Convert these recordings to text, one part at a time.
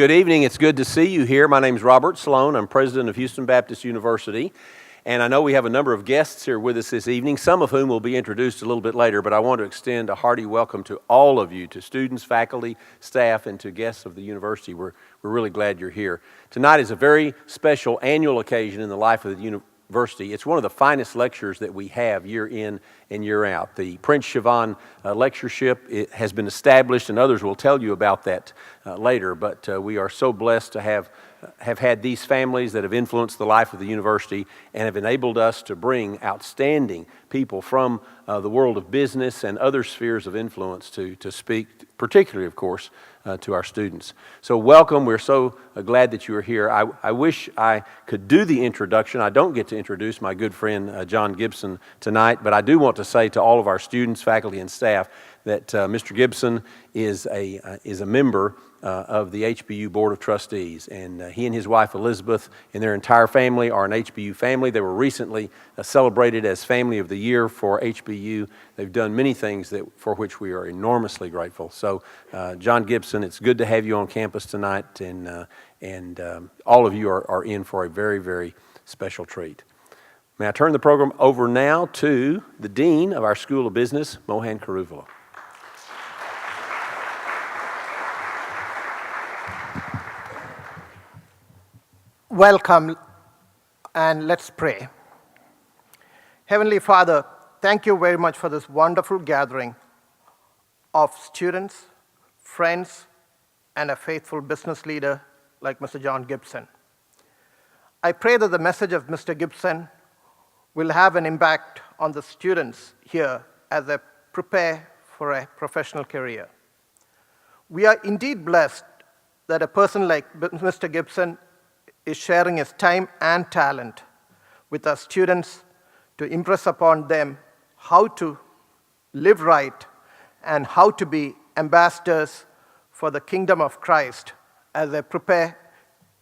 Good evening. It's good to see you here. My name is Robert Sloan. I'm president of Houston Baptist University. And I know we have a number of guests here with us this evening, some of whom will be introduced a little bit later, but I want to extend a hearty welcome to all of you, to students, faculty, staff, and to guests of the university. We're really glad you're here. Tonight is a very special annual occasion in the life of the university. It's one of the finest lectures that we have year in and year out. The Prince-Chavanne lectureship has been established, and others will tell you about that later, but we are so blessed to have had these families that have influenced the life of the university and have enabled us to bring outstanding people from the world of business and other spheres of influence to speak, particularly, of course, to our students. So welcome. We're so glad that you are here. I wish I could do the introduction. I don't get to introduce my good friend John Gibson tonight, but I do want to say to all of our students, faculty, and staff that Mr. Gibson is a member of the HBU Board of Trustees, and he and his wife Elizabeth and their entire family are an HBU family. They were recently celebrated as Family of the Year for HBU. They've done many things for which we are enormously grateful. So, John Gibson, it's good to have you on campus tonight, and all of you are in for a very, very special treat. May I turn the program over now to the Dean of our School of Business, Mohan Karuvula. Welcome, and let's pray. Heavenly Father, thank you very much for this wonderful gathering of students, friends, and a faithful business leader like Mr. John Gibson. I pray that the message of Mr. Gibson will have an impact on the students here as they prepare for a professional career. We are indeed blessed that a person like Mr. Gibson is sharing his time and talent with our students to impress upon them how to live right and how to be ambassadors for the kingdom of Christ as they prepare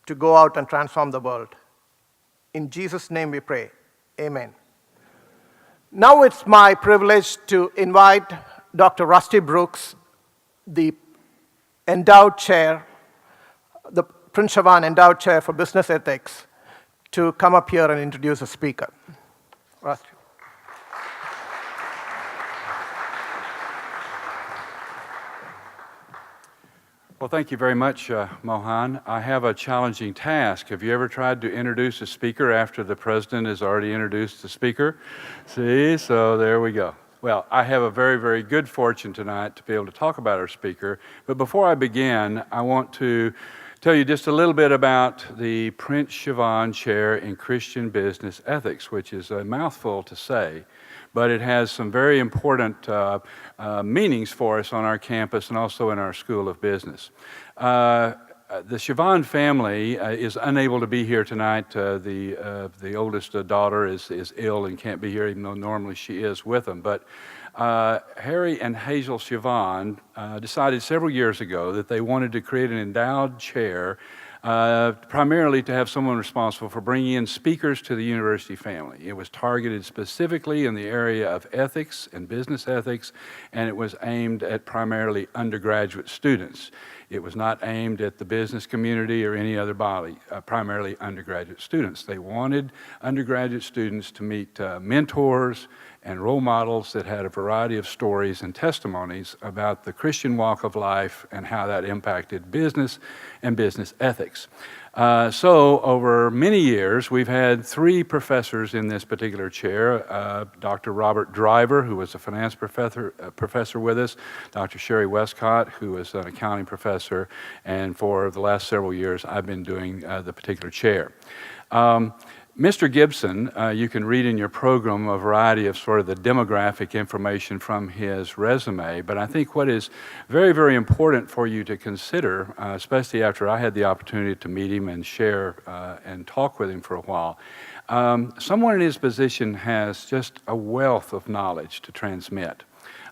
to go out and transform the world. In Jesus' name we pray. Amen. Now it's my privilege to invite Dr. Rusty Brooks, the endowed chair, the Prince-Chavanne Endowed Chair for Business Ethics, to come up here and introduce a speaker. Rusty. Well, thank you very much, Mohan. I have a challenging task. Have you ever tried to introduce a speaker after the president has already introduced the speaker? See, so there we go. Well, I have a very, very good fortune tonight to be able to talk about our speaker. But before I begin, I want to tell you just a little bit about the Prince-Chavanne Chair in Christian Business Ethics, which is a mouthful to say, but it has some very important meanings for us on our campus and also in our School of Business. The Chavanne family is unable to be here tonight. The oldest daughter is ill and can't be here, even though normally she is with them. But Harry and Hazel Chavanne decided several years ago that they wanted to create an endowed chair, primarily to have someone responsible for bringing in speakers to the university family. It was targeted specifically in the area of ethics and business ethics, and it was aimed at primarily undergraduate students. It was not aimed at the business community or any other body, primarily undergraduate students. They wanted undergraduate students to meet mentors and role models that had a variety of stories and testimonies about the Christian walk of life and how that impacted business and business ethics. So over many years, we've had 3 professors in this particular chair. Dr. Robert Driver, who was a finance professor with us, Dr. Sherry Westcott, who was an accounting professor, and for the last several years, I've been doing the particular chair. Mr. Gibson, you can read in your program a variety of sort of the demographic information from his resume, but I think what is very, very important for you to consider, especially after I had the opportunity to meet him and share and talk with him for a while, someone in his position has just a wealth of knowledge to transmit.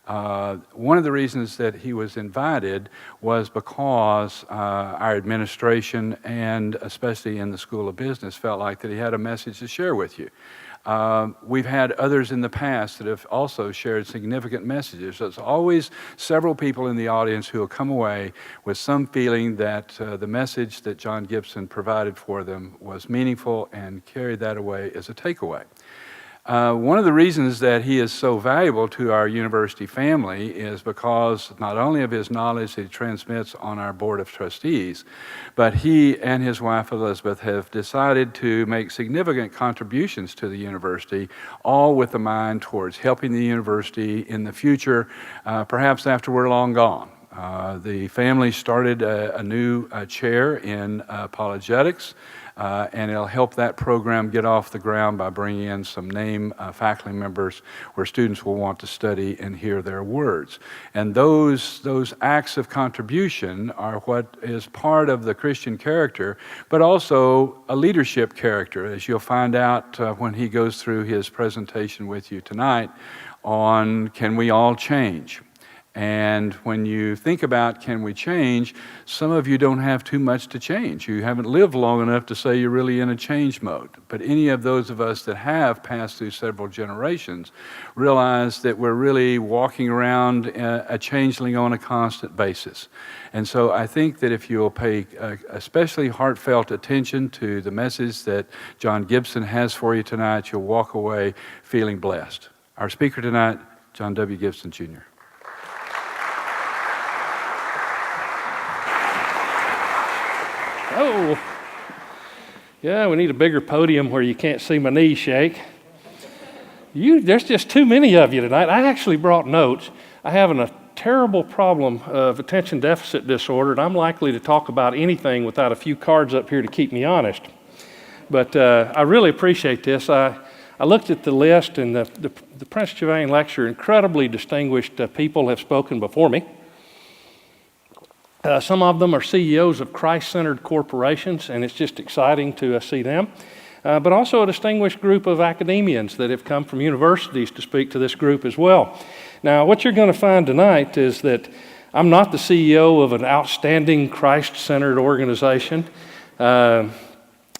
One of the reasons that he was invited was because our administration, and especially in the School of Business, felt like that he had a message to share with you. We've had others in the past that have also shared significant messages. There's always several people in the audience who will come away with some feeling that the message that John Gibson provided for them was meaningful and carried that away as a takeaway. One of the reasons that he is so valuable to our university family is because not only of his knowledge that he transmits on our Board of Trustees, but he and his wife Elizabeth have decided to make significant contributions to the university, all with a mind towards helping the university in the future, perhaps after we're long gone. The family started a new chair in apologetics, and it'll help that program get off the ground by bringing in some named faculty members where students will want to study and hear their words. And those acts of contribution are what is part of the Christian character, but also a leadership character, as you'll find out when he goes through his presentation with you tonight on Can We All Change? And when you think about can we change, some of you don't have too much to change. You haven't lived long enough to say you're really in a change mode. But any of those of us that have passed through several generations realize that we're really walking around a changeling on a constant basis. And so I think that if you'll pay especially heartfelt attention to the message that John Gibson has for you tonight, you'll walk away feeling blessed. Our speaker tonight, John W. Gibson, Jr. Oh, yeah, we need a bigger podium where you can't see my knees shake. There's just too many of you tonight. I actually brought notes. I have a terrible problem of attention deficit disorder, and I'm likely to talk about anything without a few cards up here to keep me honest. But I really appreciate this. I looked at the list, and the Prince-Chavanne lecture, incredibly distinguished people have spoken before me. Some of them are CEOs of Christ-centered corporations, and it's just exciting to see them. But also a distinguished group of academians that have come from universities to speak to this group as well. Now, what you're going to find tonight is that I'm not the CEO of an outstanding Christ-centered organization. I'm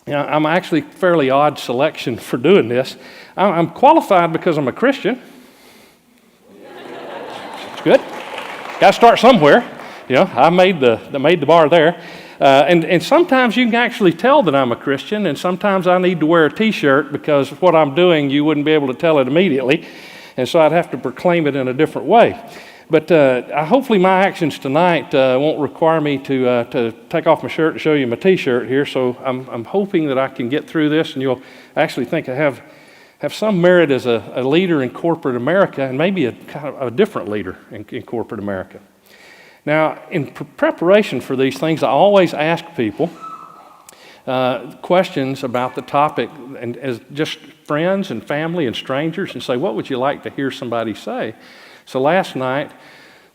actually a fairly odd selection for doing this. I'm qualified because I'm a Christian. It's good. Got to start somewhere. You know, I made the bar there. And sometimes you can actually tell that I'm a Christian, and sometimes I need to wear a T-shirt because what I'm doing, you wouldn't be able to tell it immediately. And so I'd have to proclaim it in a different way. But hopefully my actions tonight won't require me to take off my shirt and show you my T-shirt here. So I'm hoping that I can get through this, and you'll actually think I have some merit as a leader in corporate America, and maybe a kind of a different leader in corporate America. Now, in preparation for these things, I always ask people questions about the topic, and as just friends and family and strangers, and say, what would you like to hear somebody say? So last night,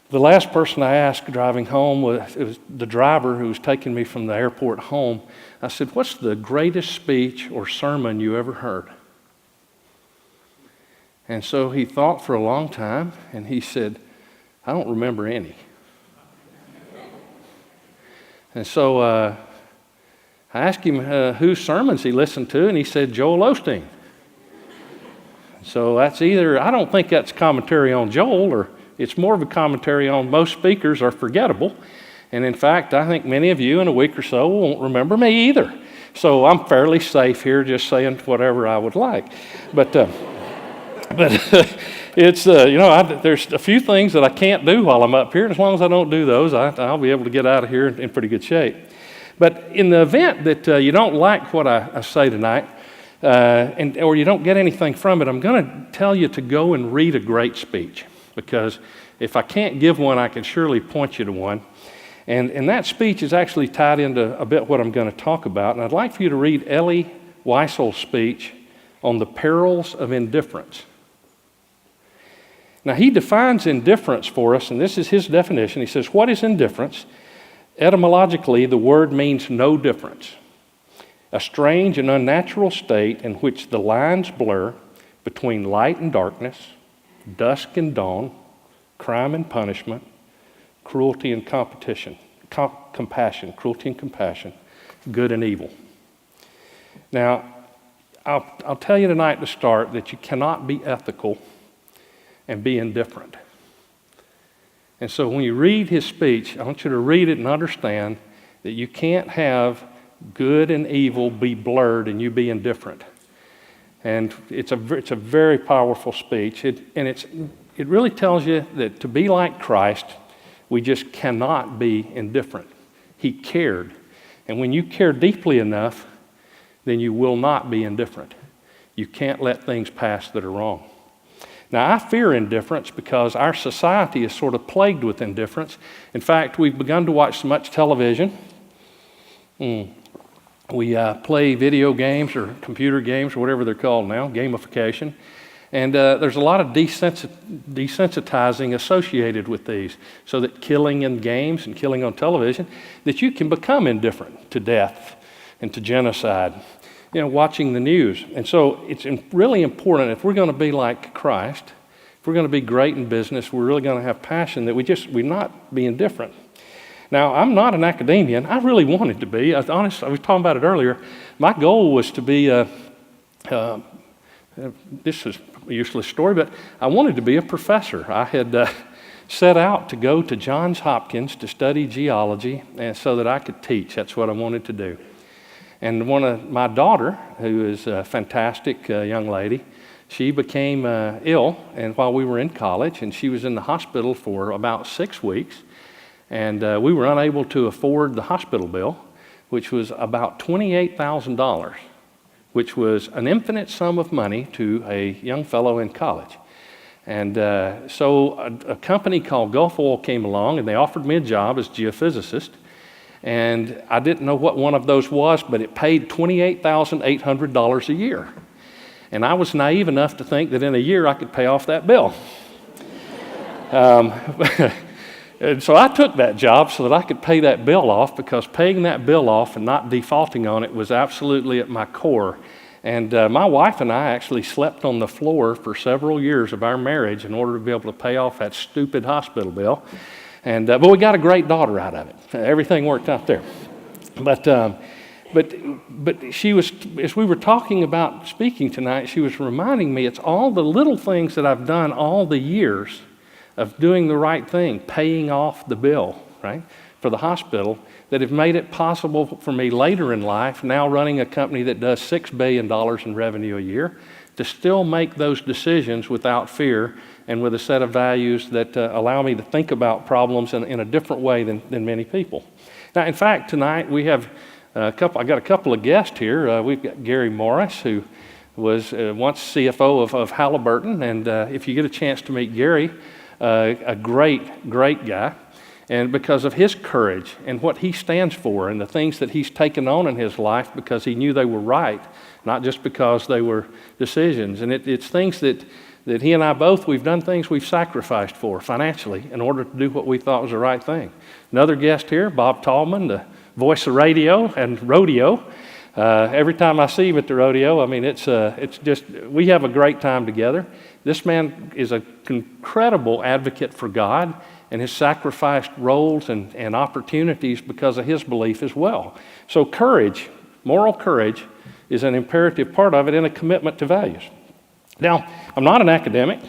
the last person I asked driving home was the driver who was taking me from the airport home. I said, what's the greatest speech or sermon you ever heard? And so he thought for a long time, and he said, I don't remember any. And so I asked him whose sermons he listened to, and he said Joel Osteen. So that's either, I don't think that's commentary on Joel, or it's more of a commentary on most speakers are forgettable. And in fact, I think many of you in a week or so won't remember me either. So I'm fairly safe here just saying whatever I would like. But it's, there's a few things that I can't do while I'm up here, and as long as I don't do those, I'll be able to get out of here in pretty good shape. But in the event that you don't like what I say tonight, or you don't get anything from it, I'm going to tell you to go and read a great speech, because if I can't give one, I can surely point you to one. And that speech is actually tied into a bit what I'm going to talk about, and I'd like for you to read Elie Wiesel's speech on the perils of indifference. Now, he defines indifference for us, and this is his definition. He says, what is indifference? Etymologically, the word means no difference. A strange and unnatural state in which the lines blur between light and darkness, dusk and dawn, crime and punishment, cruelty and compassion, cruelty and compassion, good and evil. Now, I'll tell you tonight to start that you cannot be ethical and be indifferent. And so when you read his speech, I want you to read it and understand that you can't have good and evil be blurred and you be indifferent. And it's a very powerful speech. It really tells you that to be like Christ, we just cannot be indifferent. He cared. And when you care deeply enough, then you will not be indifferent. You can't let things pass that are wrong. Now, I fear indifference because our society is sort of plagued with indifference. In fact, we've begun to watch so much television. We play video games or computer games or whatever they're called now, gamification. And there's a lot of desensitizing associated with these, so that killing in games and killing on television, that you can become indifferent to death and to genocide, watching the news. And so it's really important, if we're going to be like Christ, if we're going to be great in business, we're really going to have passion, that we not be indifferent. Now, I'm not an academician. I really wanted to be. I was talking about it earlier. My goal was to be this is a useless story, but I wanted to be a professor. I had set out to go to Johns Hopkins to study geology and so that I could teach. That's what I wanted to do. And my daughter, who is a fantastic young lady, she became ill and while we were in college, and she was in the hospital for about 6 weeks. And we were unable to afford the hospital bill, which was about $28,000, which was an infinite sum of money to a young fellow in college. And so a company called Gulf Oil came along, and they offered me a job as geophysicist. And I didn't know what one of those was, but it paid $28,800 a year. And I was naive enough to think that in a year I could pay off that bill. And so I took that job so that I could pay that bill off, because paying that bill off and not defaulting on it was absolutely at my core. And my wife and I actually slept on the floor for several years of our marriage in order to be able to pay off that stupid hospital bill. And but we got a great daughter out of it. Everything worked out there. But she was, as we were talking about speaking tonight, she was reminding me it's all the little things that I've done all the years of doing the right thing, paying off the bill, right, for the hospital, that have made it possible for me later in life, now running a company that does $6 billion in revenue a year, to still make those decisions without fear and with a set of values that allow me to think about problems in a different way than many people. Now, in fact, tonight we have I got a couple of guests here. We've got Gary Morris, who was once CFO of Halliburton, and if you get a chance to meet Gary, a great guy, and because of his courage and what he stands for and the things that he's taken on in his life because he knew they were right, not just because they were decisions. And it's things that he and I both, we've done things we've sacrificed for financially in order to do what we thought was the right thing. Another guest here, Bob Tallman, the voice of radio and rodeo. Every time I see him at the rodeo, I mean, it's just, we have a great time together. This man is an incredible advocate for God and has sacrificed roles and opportunities because of his belief as well. So courage, moral courage, is an imperative part of it and a commitment to values. Now, I'm not an academic,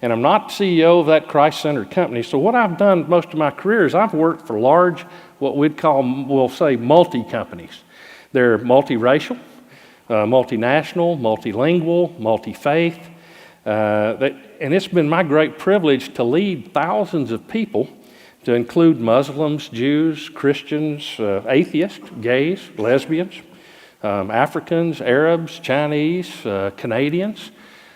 and I'm not CEO of that Christ-centered company, so what I've done most of my career is I've worked for large, what we'll say, multi-companies. They're multiracial, multinational, multilingual, multi-faith, and it's been my great privilege to lead thousands of people, to include Muslims, Jews, Christians, atheists, gays, lesbians, Africans, Arabs, Chinese, Canadians.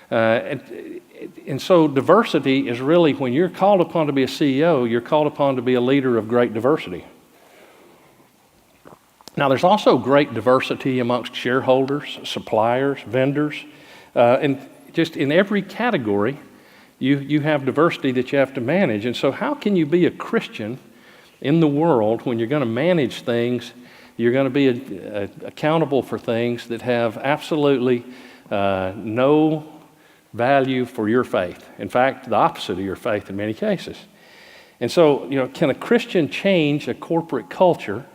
And so diversity is really, when you're called upon to be a CEO, you're called upon to be a leader of great diversity. Now, there's also great diversity amongst shareholders, suppliers, vendors, and just in every category, you have diversity that you have to manage. And so how can you be a Christian in the world when you're going to manage things, you're going to be accountable for things that have absolutely no value for your faith. In fact, the opposite of your faith in many cases. And so, can a Christian change a corporate culture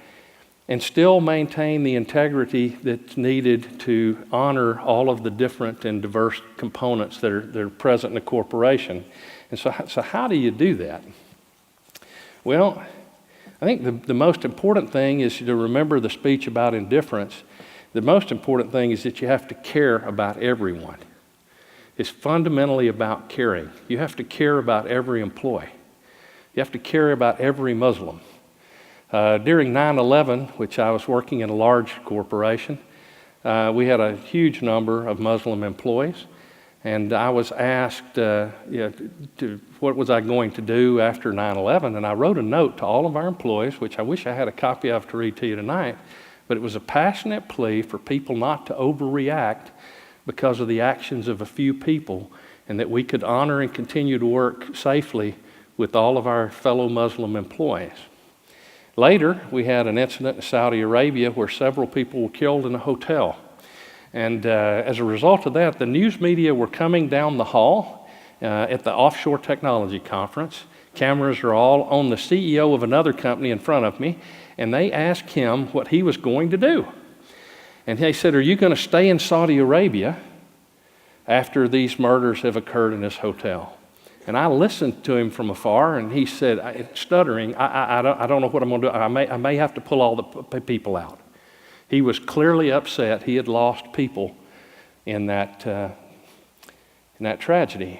and still maintain the integrity that's needed to honor all of the different and diverse components that are present in a corporation? And so how do you do that? Well, I think the most important thing is to remember the speech about indifference. The most important thing is that you have to care about everyone. It's fundamentally about caring. You have to care about every employee. You have to care about every Muslim. During 9/11, which I was working in a large corporation, we had a huge number of Muslim employees, and I was asked what was I going to do after 9/11, and I wrote a note to all of our employees, which I wish I had a copy of to read to you tonight, but it was a passionate plea for people not to overreact because of the actions of a few people, and that we could honor and continue to work safely with all of our fellow Muslim employees. Later, we had an incident in Saudi Arabia where several people were killed in a hotel. And as a result of that, the news media were coming down the hall at the Offshore Technology Conference. Cameras are all on the CEO of another company in front of me, and they asked him what he was going to do. And he said, "Are you going to stay in Saudi Arabia after these murders have occurred in this hotel?" And I listened to him from afar, and he said, stuttering, I don't know what I'm going to do. I may have to pull all the people out. He was clearly upset. He had lost people in that tragedy.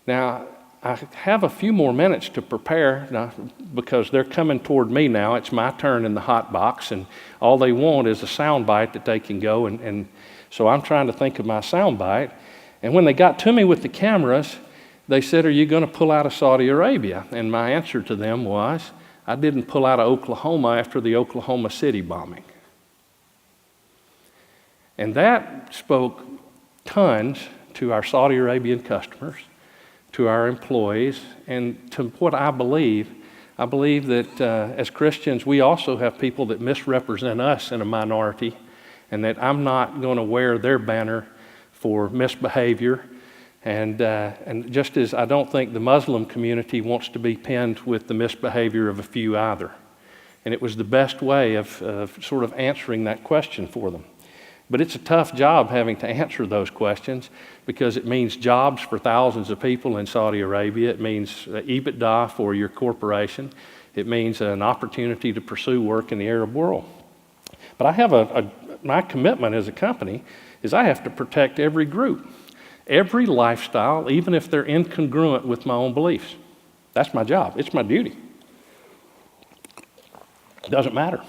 Now, I have a few more minutes to prepare now, because they're coming toward me now. It's my turn in the hot box, and all they want is a sound bite that they can go. And so I'm trying to think of my sound bite. And when they got to me with the cameras, they said, "Are you going to pull out of Saudi Arabia?" And my answer to them was, "I didn't pull out of Oklahoma after the Oklahoma City bombing." And that spoke tons to our Saudi Arabian customers, to our employees, and to what I believe. I believe that as Christians, we also have people that misrepresent us in a minority, and that I'm not going to wear their banner for misbehavior. And just as I don't think the Muslim community wants to be pinned with the misbehavior of a few either. And it was the best way of sort of answering that question for them. But it's a tough job having to answer those questions, because it means jobs for thousands of people in Saudi Arabia. It means EBITDA for your corporation. It means an opportunity to pursue work in the Arab world. But I have my commitment as a company is I have to protect every group, every lifestyle, even if they're incongruent with my own beliefs. That's my job. It's my duty. It doesn't matter.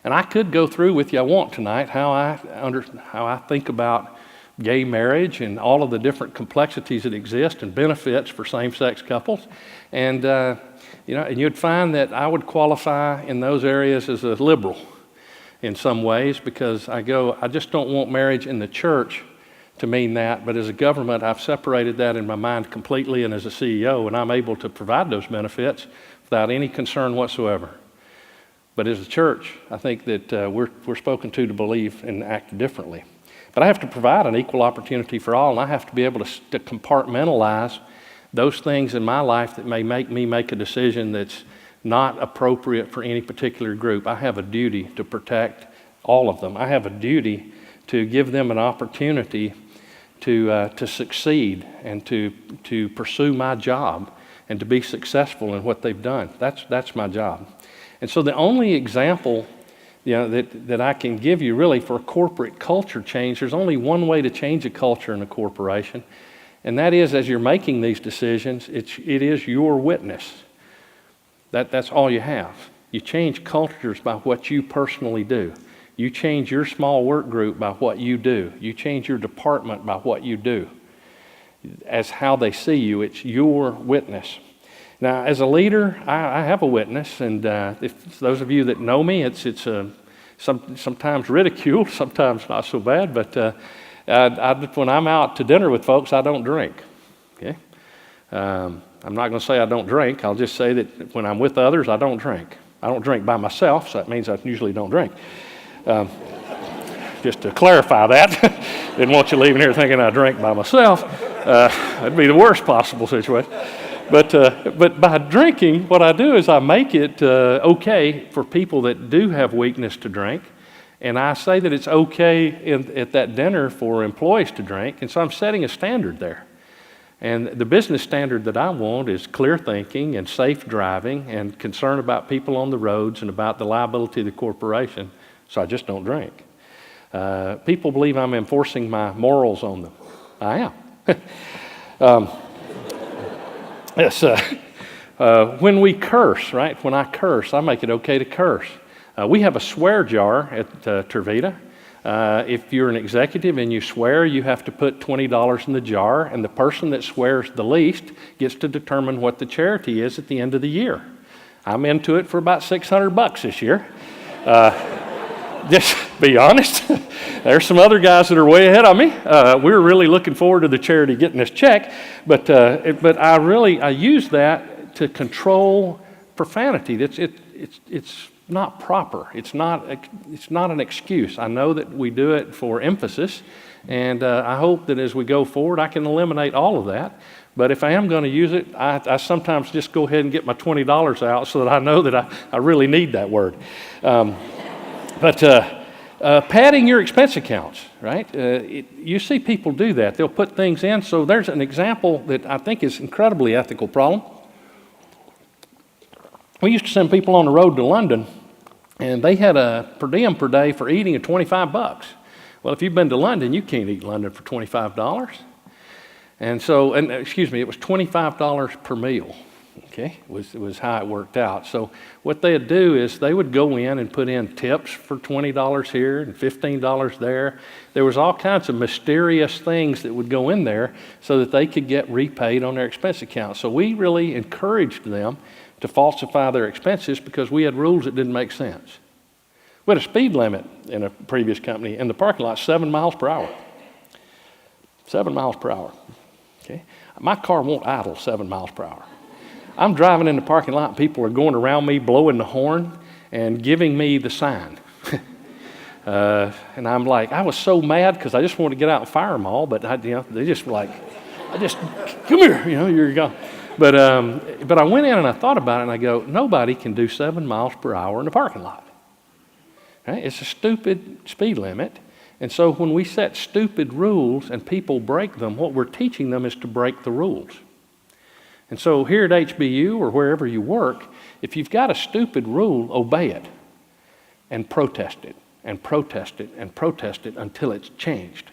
And I could go through with you, I want tonight, how I think about gay marriage and all of the different complexities that exist and benefits for same-sex couples. And and you'd find that I would qualify in those areas as a liberal in some ways, because I just don't want marriage in the church to mean that, but as a government, I've separated that in my mind completely, and as a CEO, and I'm able to provide those benefits without any concern whatsoever. But as a church, I think that we're spoken to believe and act differently. But I have to provide an equal opportunity for all, and I have to be able to compartmentalize those things in my life that may make me make a decision that's not appropriate for any particular group. I have a duty to protect all of them. I have a duty to give them an opportunity to succeed and to pursue my job and to be successful in what they've done. That's my job. And so the only example that I can give you really for a corporate culture change, there's only one way to change a culture in a corporation, and that is, as you're making these decisions, it is your witness. That's all you have. You change cultures by what you personally do. You change your small work group by what you do. You change your department by what you do. As how they see you, it's your witness. Now, as a leader, I have a witness, and if those of you that know me, it's sometimes ridiculed, sometimes not so bad, but when I'm out to dinner with folks, I don't drink. Okay? I'm not going to say I don't drink. I'll just say that when I'm with others, I don't drink. I don't drink by myself, so that means I usually don't drink. just to clarify that. Didn't want you leaving here thinking I drink by myself. That'd be the worst possible situation. But by drinking, what I do is I make it okay for people that do have weakness to drink. And I say that it's okay at that dinner for employees to drink. And so I'm setting a standard there. And the business standard that I want is clear thinking and safe driving and concern about people on the roads and about the liability of the corporation. So I just don't drink. People believe I'm enforcing my morals on them. I am. Yes, when we curse, right? When I curse, I make it okay to curse. We have a swear jar at Tervita. If you're an executive and you swear, you have to put $20 in the jar, and the person that swears the least gets to determine what the charity is at the end of the year. I'm into it for about $600 this year. Just be honest. There's some other guys that are way ahead of me. We're really looking forward to the charity getting this check, but I use that to control profanity. It's not proper. It's not an excuse. I know that we do it for emphasis, and I hope that as we go forward, I can eliminate all of that. But if I am going to use it, I sometimes just go ahead and get my $20 out so that I know that I really need that word. Padding your expense accounts, right? You see people do that. They'll put things in. So there's an example that I think is incredibly ethical problem. We used to send people on the road to London, and they had a per diem per day for eating of $25. Well, if you've been to London, you can't eat London for $25. It was $25 per meal. Okay, was how it worked out. So what they'd do is they would go in and put in tips for $20 here and $15 there. There was all kinds of mysterious things that would go in there so that they could get repaid on their expense account. So we really encouraged them to falsify their expenses because we had rules that didn't make sense. We had a speed limit in a previous company in the parking lot, 7 miles per hour. 7 miles per hour. Okay, my car won't idle 7 miles per hour. I'm driving in the parking lot, and people are going around me, blowing the horn, and giving me the sign. And I'm like, I was so mad because I just wanted to get out and fire them all, but they just were like, come here, you're gone. But I went in and I thought about it, and I go, nobody can do 7 miles per hour in the parking lot. Right? It's a stupid speed limit. And so when we set stupid rules and people break them, what we're teaching them is to break the rules. And so here at HBU or wherever you work, if you've got a stupid rule, obey it and protest it and protest it and protest it until it's changed,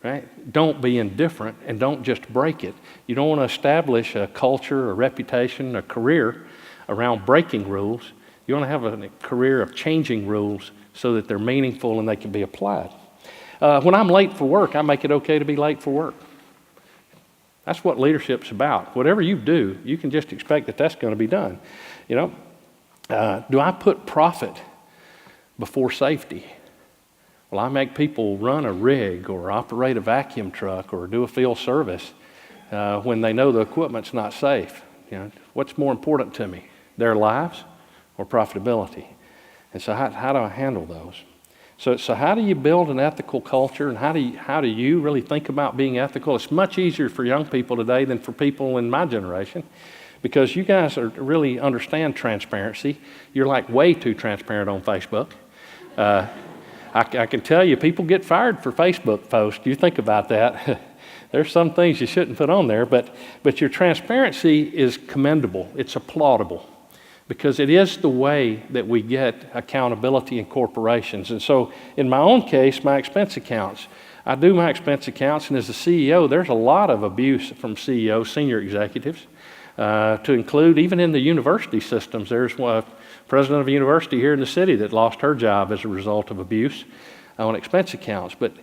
right? Don't be indifferent and don't just break it. You don't want to establish a culture, a reputation, a career around breaking rules. You want to have a career of changing rules so that they're meaningful and they can be applied. When I'm late for work, I make it okay to be late for work. That's what leadership's about. Whatever you do, you can just expect that that's going to be done. Do I put profit before safety? Well, I make people run a rig or operate a vacuum truck or do a field service when they know the equipment's not safe. What's more important to me, their lives or profitability? And so how do I handle those? So how do you build an ethical culture, and how do you really think about being ethical? It's much easier for young people today than for people in my generation, because you guys really understand transparency. You're like way too transparent on Facebook. I can tell you, people get fired for Facebook posts. You think about that. There's some things you shouldn't put on there, but your transparency is commendable. It's applaudable, because it is the way that we get accountability in corporations. And so in my own case, my expense accounts, I do my expense accounts, and as a CEO, there's a lot of abuse from CEOs, senior executives, to include even in the university systems. There's one president of a university here in the city that lost her job as a result of abuse on expense accounts. But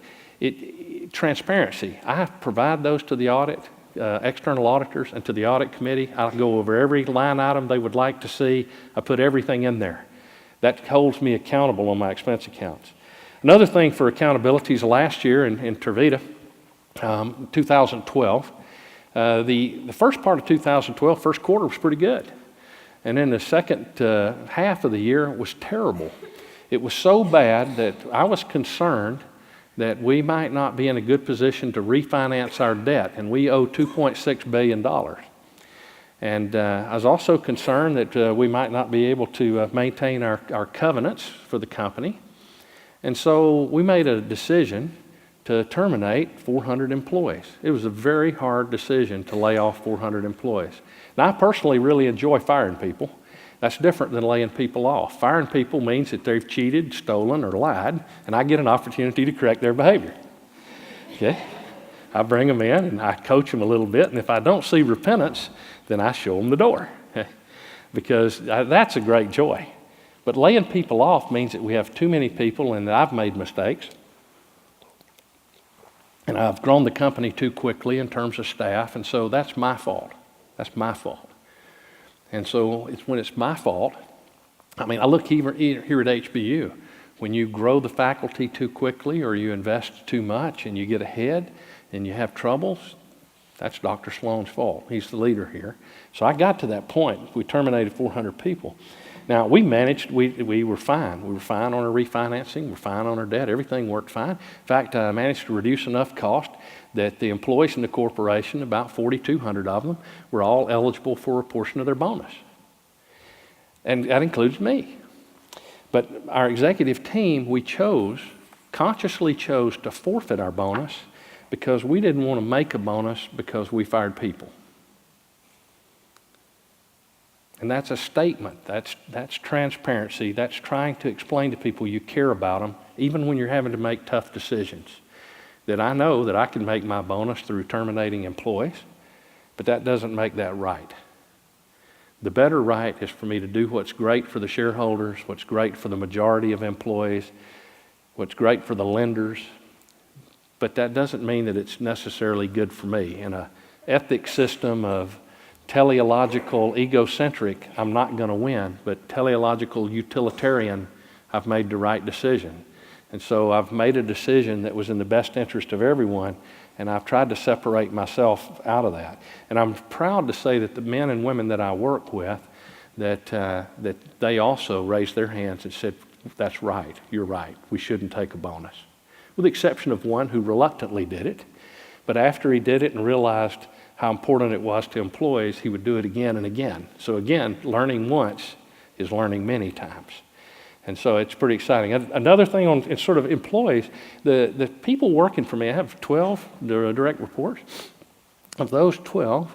transparency, I provide those to the audit, external auditors, and to the audit committee. I'll go over every line item they would like to see. I put everything in there. That holds me accountable on my expense accounts. Another thing for accountability is last year in Tervita, 2012, the first part of 2012, first quarter was pretty good. And then the second half of the year was terrible. It was so bad that I was concerned that we might not be in a good position to refinance our debt, and we owe $2.6 billion. And I was also concerned that we might not be able to maintain our covenants for the company. And so we made a decision to terminate 400 employees. It was a very hard decision to lay off 400 employees. Now, I personally really enjoy firing people. That's different than laying people off. Firing people means that they've cheated, stolen, or lied, and I get an opportunity to correct their behavior. Okay? I bring them in and I coach them a little bit, and if I don't see repentance, then I show them the door. Because that's a great joy. But laying people off means that we have too many people and that I've made mistakes. And I've grown the company too quickly in terms of staff, and so that's my fault. That's my fault. And so when it's my fault, I mean, I look here at HBU. When you grow the faculty too quickly or you invest too much and you get ahead and you have troubles, that's Dr. Sloan's fault. He's the leader here. So I got to that point. We terminated 400 people. Now, we managed, we were fine. We were fine on our refinancing. We were fine on our debt. Everything worked fine. In fact, I managed to reduce enough cost that the employees in the corporation, about 4,200 of them, were all eligible for a portion of their bonus. And that includes me. But our executive team, we consciously chose to forfeit our bonus because we didn't want to make a bonus because we fired people. And that's a statement. That's transparency. That's trying to explain to people you care about them, even when you're having to make tough decisions. That I know that I can make my bonus through terminating employees, but that doesn't make that right. The better right is for me to do what's great for the shareholders, what's great for the majority of employees, what's great for the lenders, but that doesn't mean that it's necessarily good for me. In an ethics system of teleological, egocentric, I'm not going to win, but teleological, utilitarian, I've made the right decision. And so I've made a decision that was in the best interest of everyone, and I've tried to separate myself out of that. And I'm proud to say that the men and women that I work with, that they also raised their hands and said, that's right, you're right, we shouldn't take a bonus. With the exception of one who reluctantly did it, but after he did it and realized how important it was to employees, he would do it again and again. So again, learning once is learning many times. And so it's pretty exciting. Another thing on sort of employees, the people working for me, I have 12 direct reports. Of those 12,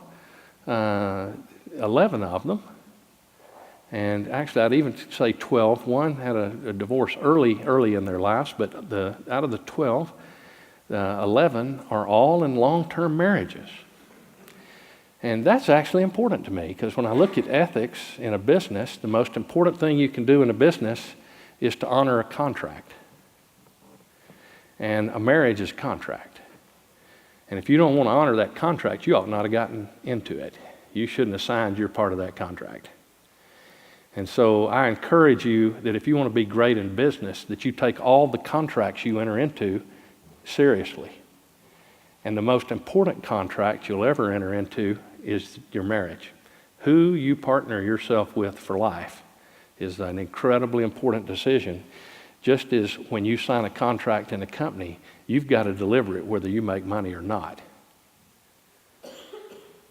11 of them, and actually I'd even say 12, one had a divorce early in their lives, but out of the 12, 11 are all in long-term marriages. And that's actually important to me because when I look at ethics in a business, the most important thing you can do in a business is to honor a contract. And a marriage is a contract. And if you don't want to honor that contract, you ought not have gotten into it. You shouldn't have signed your part of that contract. And so I encourage you that if you want to be great in business, that you take all the contracts you enter into seriously. And the most important contract you'll ever enter into is your marriage. Who you partner yourself with for life is an incredibly important decision. Just as when you sign a contract in a company, you've got to deliver it whether you make money or not.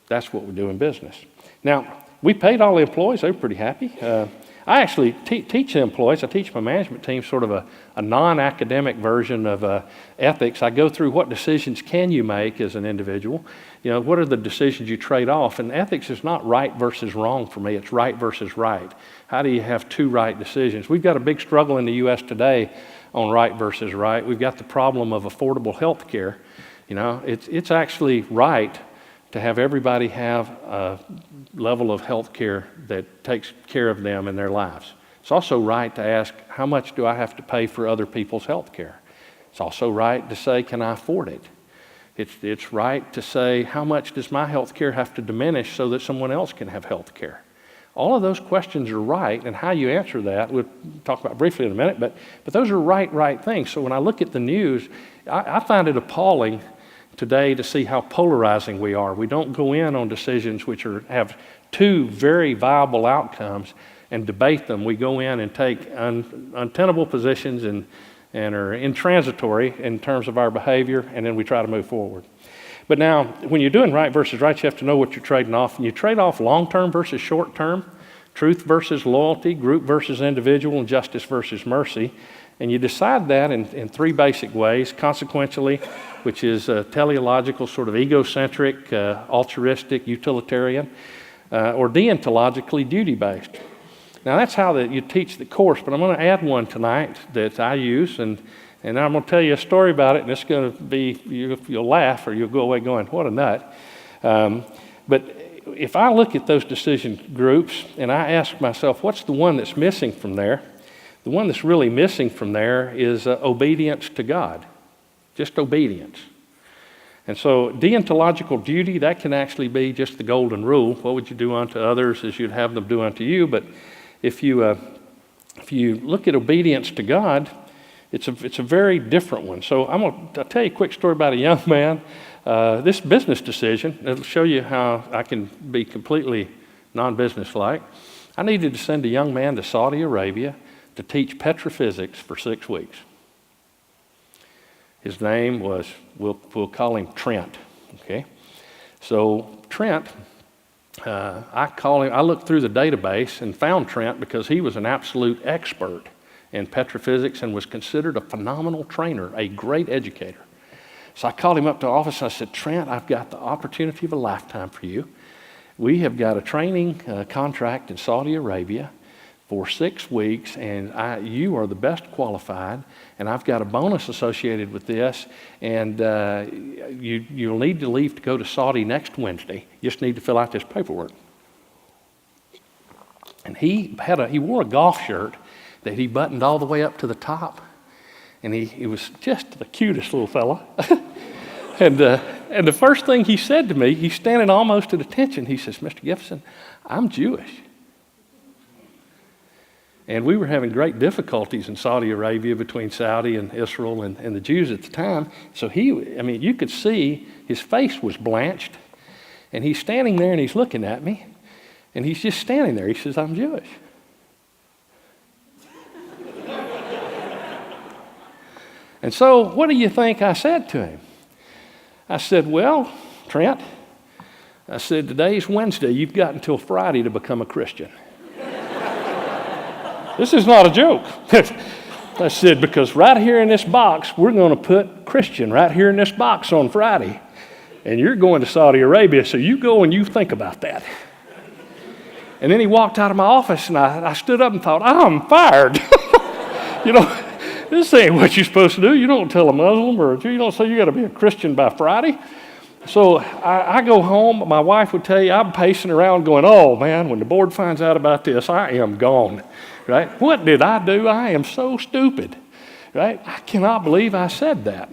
That's what we do in business. Now, we paid all the employees. They were pretty happy. I actually teach the employees. I teach my management team sort of a non-academic version of ethics. I go through what decisions can you make as an individual. You know, what are the decisions you trade off? And ethics is not right versus wrong for me. It's right versus right. How do you have two right decisions? We've got a big struggle in the U.S. today on right versus right. We've got the problem of affordable health care. You know, it's actually right to have everybody have a level of health care that takes care of them in their lives. It's also right to ask, how much do I have to pay for other people's health care? It's also right to say, can I afford it? It's right to say, how much does my health care have to diminish so that someone else can have health care? All of those questions are right, and how you answer that, we'll talk about briefly in a minute, but those are right things. So when I look at the news, I find it appalling today to see how polarizing we are. We don't go in on decisions which have two very viable outcomes and debate them. We go in and take untenable positions and are intransitory in terms of our behavior, and then we try to move forward. But now, when you're doing right versus right, you have to know what you're trading off. And you trade off long-term versus short-term, truth versus loyalty, group versus individual, and justice versus mercy. And you decide that in three basic ways: consequentially, which is teleological, sort of egocentric, altruistic, utilitarian, or deontologically, duty-based. Now, that's how you teach the course, but I'm going to add one tonight that I use, and I'm going to tell you a story about it, and it's going to be, you'll laugh or you'll go away going, what a nut. But if I look at those decision groups and I ask myself, what's the one that's missing from there? The one that's really missing from there is obedience to God, just obedience. And so deontological duty, that can actually be just the golden rule. What would you do unto others as you'd have them do unto you? But if you look at obedience to God, it's a very different one. So I'll tell you a quick story about a young man. This business decision, it'll show you how I can be completely non-business-like. I needed to send a young man to Saudi Arabia to teach petrophysics for 6 weeks. His name was, we'll call him Trent, okay? So Trent, I looked through the database and found Trent because he was an absolute expert in petrophysics and was considered a phenomenal trainer, a great educator. So I called him up to the office and I said, Trent, I've got the opportunity of a lifetime for you. We have got a training contract in Saudi Arabia for 6 weeks, and you are the best qualified, and I've got a bonus associated with this, and you'll need to leave to go to Saudi next Wednesday. You just need to fill out this paperwork. And he wore a golf shirt that he buttoned all the way up to the top, and he was just the cutest little fella. And the first thing he said to me, he's standing almost at attention, he says, Mr. Gibson, I'm Jewish. And we were having great difficulties in Saudi Arabia between Saudi and Israel and the Jews at the time. So you could see his face was blanched. And he's standing there and he's looking at me. And he's just standing there. He says, I'm Jewish. And so what do you think I said to him? I said, well, Trent, I said, today's Wednesday. You've got until Friday to become a Christian. This is not a joke. I said, because right here in this box, we're going to put Christian right here in this box on Friday. And you're going to Saudi Arabia, so you go and you think about that. And then he walked out of my office, and I stood up and thought, I'm fired. This ain't what you're supposed to do. You don't tell a Muslim or a Jew, you don't say you got to be a Christian by Friday. So I go home. My wife would tell you, I'm pacing around going, oh, man, when the board finds out about this, I am gone. Right? What did I do? I am so stupid. Right? I cannot believe I said that.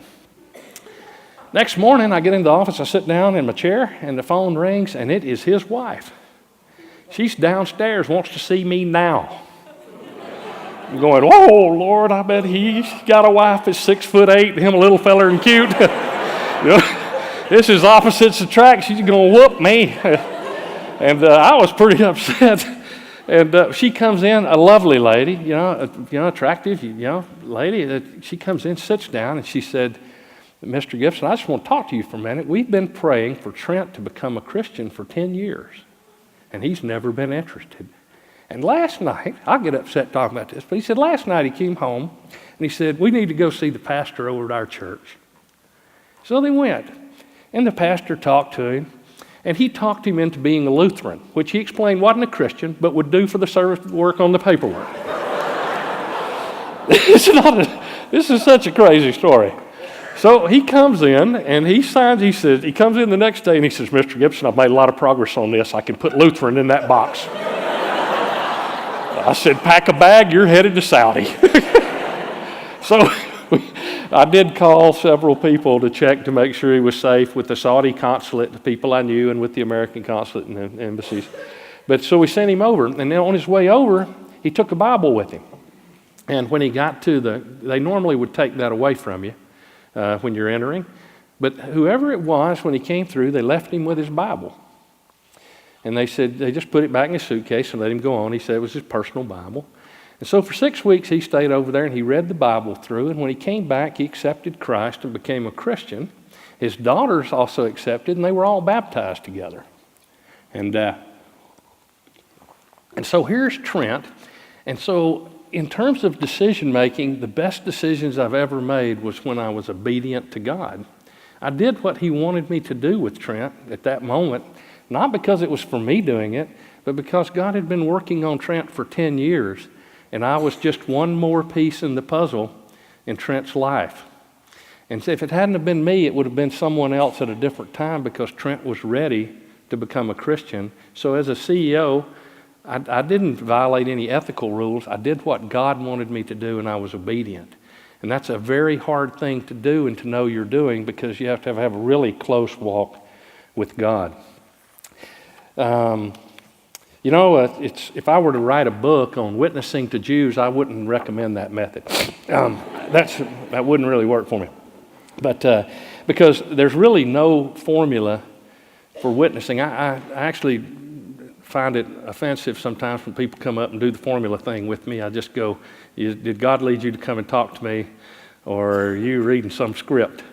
Next morning, I get into the office, I sit down in my chair, and the phone rings, and it is his wife. She's downstairs, wants to see me now. I'm going, oh, Lord, I bet he's got a wife that's 6'8", him a little feller and cute. This is opposites attract. She's going to whoop me. And I was pretty upset. And she comes in, a lovely lady, attractive, lady. She comes in, sits down, and she said, Mr. Gibson, I just want to talk to you for a minute. We've been praying for Trent to become a Christian for 10 years, and he's never been interested. And last night, I'll get upset talking about this, but he said last night he came home, and he said, we need to go see the pastor over at our church. So they went, and the pastor talked to him. And he talked him into being a Lutheran, which he explained wasn't a Christian, but would do for the service work on the paperwork. This is such a crazy story. So he comes in and he signs, he comes in the next day and he says, Mr. Gibson, I've made a lot of progress on this. I can put Lutheran in that box. I said, pack a bag, you're headed to Saudi. So I did call several people to check to make sure he was safe with the Saudi consulate, the people I knew, and with the American consulate and the embassies. But so we sent him over, and then on his way over, he took a Bible with him. And when he got to they normally would take that away from you when you're entering. But whoever it was, when he came through, they left him with his Bible. And they said they just put it back in his suitcase and let him go on. He said it was his personal Bible. And so for 6 weeks he stayed over there and he read the Bible through. And when he came back, he accepted Christ and became a Christian. His daughters also accepted, and they were all baptized together. And so here's Trent. And so in terms of decision making, the best decisions I've ever made was when I was obedient to God. I did what he wanted me to do with Trent at that moment, not because it was for me doing it, but because God had been working on Trent for 10 years, and I was just one more piece in the puzzle in Trent's life. And so if it hadn't have been me, it would have been someone else at a different time, because Trent was ready to become a Christian. So as a CEO, I didn't violate any ethical rules. I did what God wanted me to do, and I was obedient. And that's a very hard thing to do and to know you're doing, because you have to have a really close walk with God. If I were to write a book on witnessing to Jews, I wouldn't recommend that method. That wouldn't really work for me. But because there's really no formula for witnessing. I actually find it offensive sometimes when people come up and do the formula thing with me. I just go, did God lead you to come and talk to me, or are you reading some script?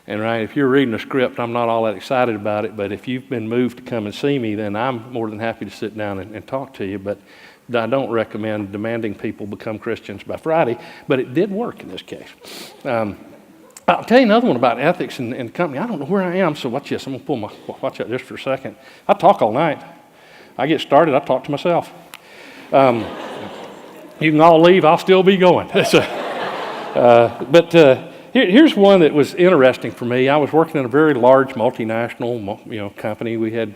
And right, if you're reading a script, I'm not all that excited about it, but if you've been moved to come and see me, then I'm more than happy to sit down and talk to you. But I don't recommend demanding people become Christians by Friday, but it did work in this case. I'll tell you another one about ethics and company. I don't know where I am, so watch this. I'm going to pull my watch out just for a second. I talk all night. I get started, I talk to myself. You can all leave, I'll still be going. Here's one that was interesting for me. I was working in a very large multinational company. We had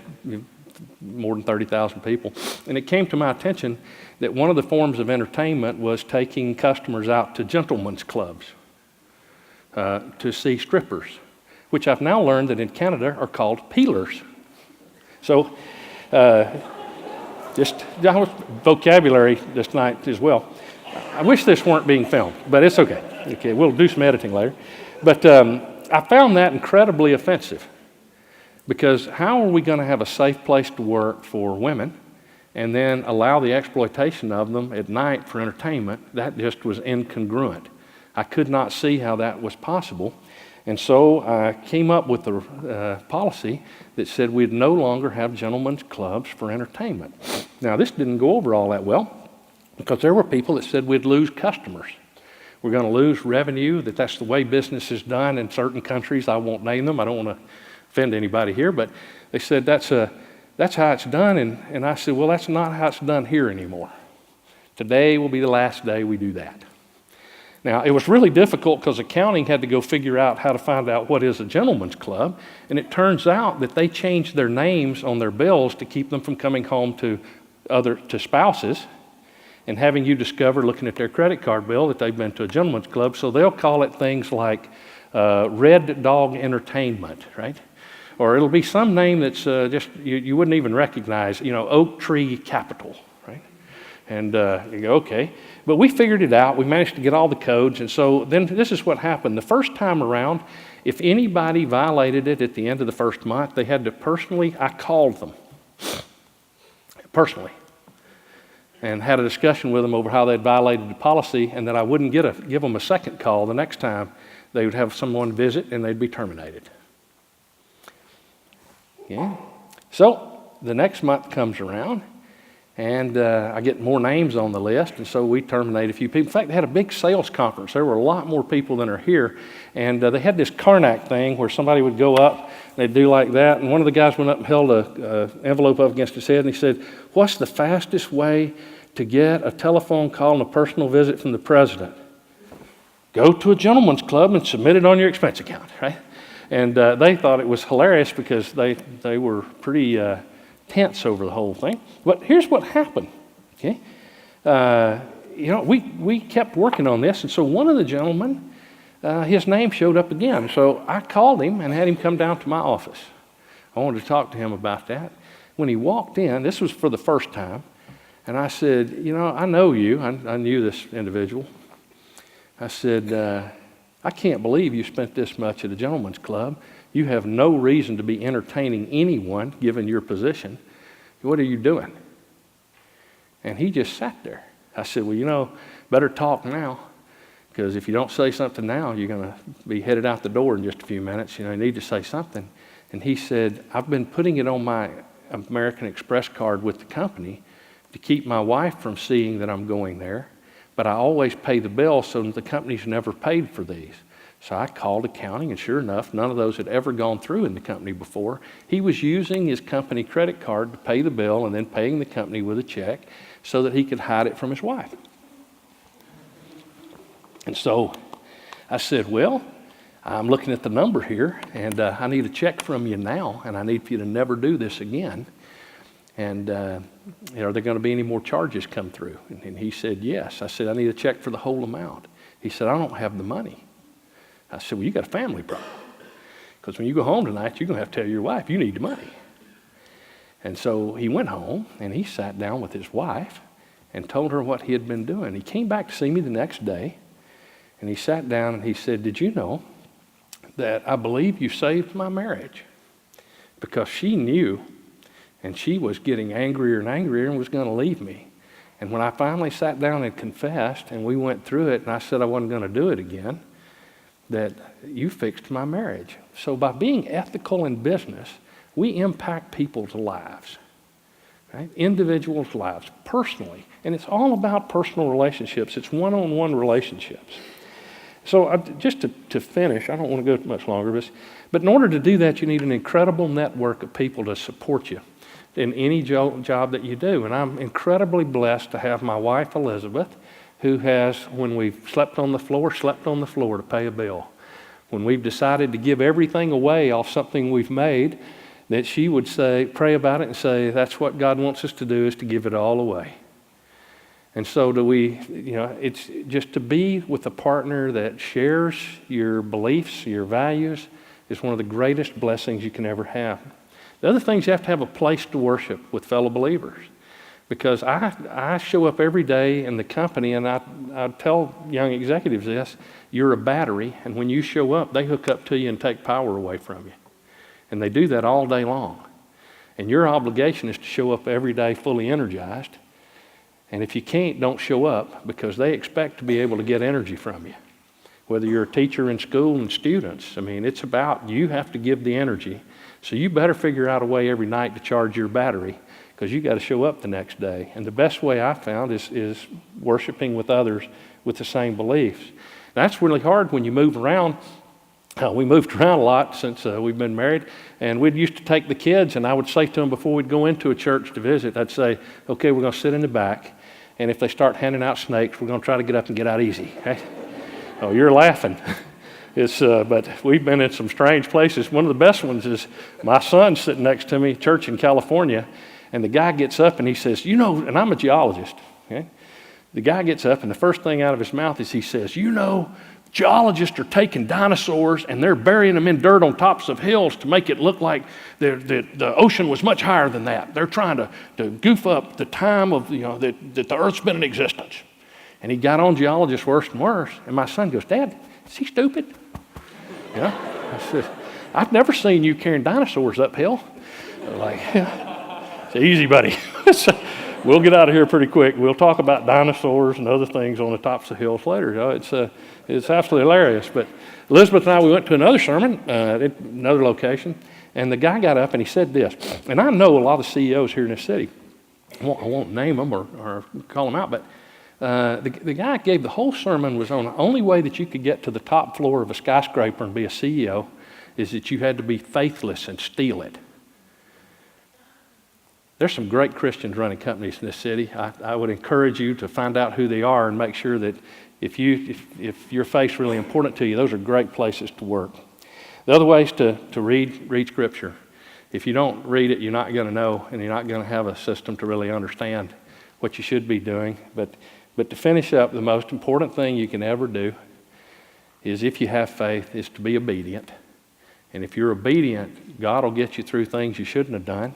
more than 30,000 people. And it came to my attention that one of the forms of entertainment was taking customers out to gentlemen's clubs to see strippers, which I've now learned that in Canada are called peelers. So just vocabulary this night as well. I wish this weren't being filmed, but it's okay. Okay, we'll do some editing later. But I found that incredibly offensive, because how are we going to have a safe place to work for women and then allow the exploitation of them at night for entertainment? That just was incongruent. I could not see how that was possible. And so I came up with a policy that said we'd no longer have gentlemen's clubs for entertainment. Now, this didn't go over all that well, because there were people that said we'd lose customers. We're going to lose revenue, that's the way business is done in certain countries. I won't name them. I don't want to offend anybody here, but they said that's how it's done. And I said, well, that's not how it's done here anymore. Today will be the last day we do that. Now, it was really difficult because accounting had to go figure out how to find out what is a gentleman's club, and it turns out that they changed their names on their bills to keep them from coming home to spouses and having you discover, looking at their credit card bill, that they've been to a gentleman's club. So they'll call it things like Red Dog Entertainment, right? Or it'll be some name that's just you wouldn't even recognize, Oak Tree Capital, right? And you go, okay. But we figured it out. We managed to get all the codes. And so then this is what happened. The first time around, if anybody violated it at the end of the first month, they had to I called them personally and had a discussion with them over how they'd violated the policy, and that I wouldn't give them a second call. The next time they would have someone visit and they'd be terminated. Yeah. So the next month comes around, and I get more names on the list, and so we terminate a few people. In fact, they had a big sales conference. There were a lot more people than are here, and they had this Karnak thing where somebody would go up, and they'd do like that, and one of the guys went up and held an envelope up against his head, and he said, "What's the fastest way to get a telephone call and a personal visit from the president?" Go to a gentleman's club and submit it on your expense account, right? And they thought it was hilarious because they were pretty tense over the whole thing. But here's what happened, okay? We kept working on this, and so one of the gentlemen, his name showed up again. So I called him and had him come down to my office. I wanted to talk to him about that. When he walked in, this was for the first time, and I said, I know you. I knew this individual. I said, I can't believe you spent this much at a gentleman's club. You have no reason to be entertaining anyone, given your position. what are you doing? And he just sat there. I said, well, better talk now, because if you don't say something now, you're going to be headed out the door in just a few minutes. You need to say something. And he said, I've been putting it on my American Express card with the company to keep my wife from seeing that I'm going there, but I always pay the bill, so the company's never paid for these. So I called accounting, and sure enough, none of those had ever gone through in the company before. He was using his company credit card to pay the bill and then paying the company with a check so that he could hide it from his wife. And so I said, well, I'm looking at the number here, and I need a check from you now, and I need for you to never do this again. And are there going to be any more charges come through? And he said, yes. I said, I need a check for the whole amount. He said, I don't have the money. I said, well, you got a family problem. Because when you go home tonight, you're going to have to tell your wife you need the money. And so he went home, and he sat down with his wife and told her what he had been doing. He came back to see me the next day, and he sat down and he said, did you know that I believe you saved my marriage? Because she knew, and she was getting angrier and angrier and was going to leave me. And when I finally sat down and confessed, and we went through it, and I said I wasn't going to do it again, that you fixed my marriage. So by being ethical in business, we impact people's lives, right? Individuals' lives, personally. And it's all about personal relationships. It's one-on-one relationships. So just to finish, I don't want to go much longer, but in order to do that, you need an incredible network of people to support you in any job that you do. And I'm incredibly blessed to have my wife, Elizabeth, who has, when we've slept on the floor to pay a bill. When we've decided to give everything away off something we've made, that she would say, pray about it and say, that's what God wants us to do, is to give it all away. And so it's just to be with a partner that shares your beliefs, your values, is one of the greatest blessings you can ever have. The other thing is you have to have a place to worship with fellow believers. Because I show up every day in the company, and I tell young executives this, you're a battery, and when you show up, they hook up to you and take power away from you. And they do that all day long. And your obligation is to show up every day fully energized. And if you can't, don't show up, because they expect to be able to get energy from you. Whether you're a teacher in school and students, it's about you have to give the energy. So you better figure out a way every night to charge your battery, because you got to show up the next day. And the best way I found is worshiping with others with the same beliefs. That's really hard when you move around. We moved around a lot since we've been married, and we'd used to take the kids, and I would say to them before we'd go into a church to visit, I'd say, okay, we're going to sit in the back, and if they start handing out snakes, we're going to try to get up and get out easy. Okay? Oh, you're laughing. But we've been in some strange places. One of the best ones is my son sitting next to me, church in California, and the guy gets up and he says, and I'm a geologist. Okay? The guy gets up, and the first thing out of his mouth is he says, geologists are taking dinosaurs and they're burying them in dirt on tops of hills to make it look like the ocean was much higher than that. They're trying to goof up the time of, that the Earth's been in existence. And he got on geologists worse and worse. And my son goes, Dad, is he stupid? I said, I've never seen you carrying dinosaurs uphill. It's easy, buddy. We'll get out of here pretty quick. We'll talk about dinosaurs and other things on the tops of hills later. It's absolutely hilarious. But Elizabeth and I, we went to another sermon at another location, and the guy got up and he said this. And I know a lot of CEOs here in this city. I won't name them or call them out, but the guy gave the whole sermon was on the only way that you could get to the top floor of a skyscraper and be a CEO is that you had to be faithless and steal it. There's some great Christians running companies in this city. I would encourage you to find out who they are and make sure that if your faith's really important to you, those are great places to work. The other way is to read Scripture. If you don't read it, you're not going to know, and you're not going to have a system to really understand what you should be doing. But to finish up, the most important thing you can ever do is, if you have faith, is to be obedient. And if you're obedient, God will get you through things you shouldn't have done.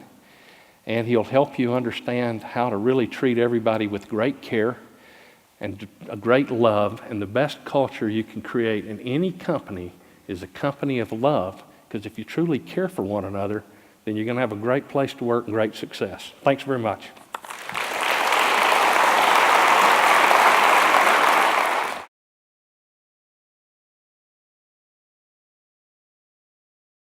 And He'll help you understand how to really treat everybody with great care and a great love. And the best culture you can create in any company is a company of love, because if you truly care for one another, then you're going to have a great place to work and great success. Thanks very much.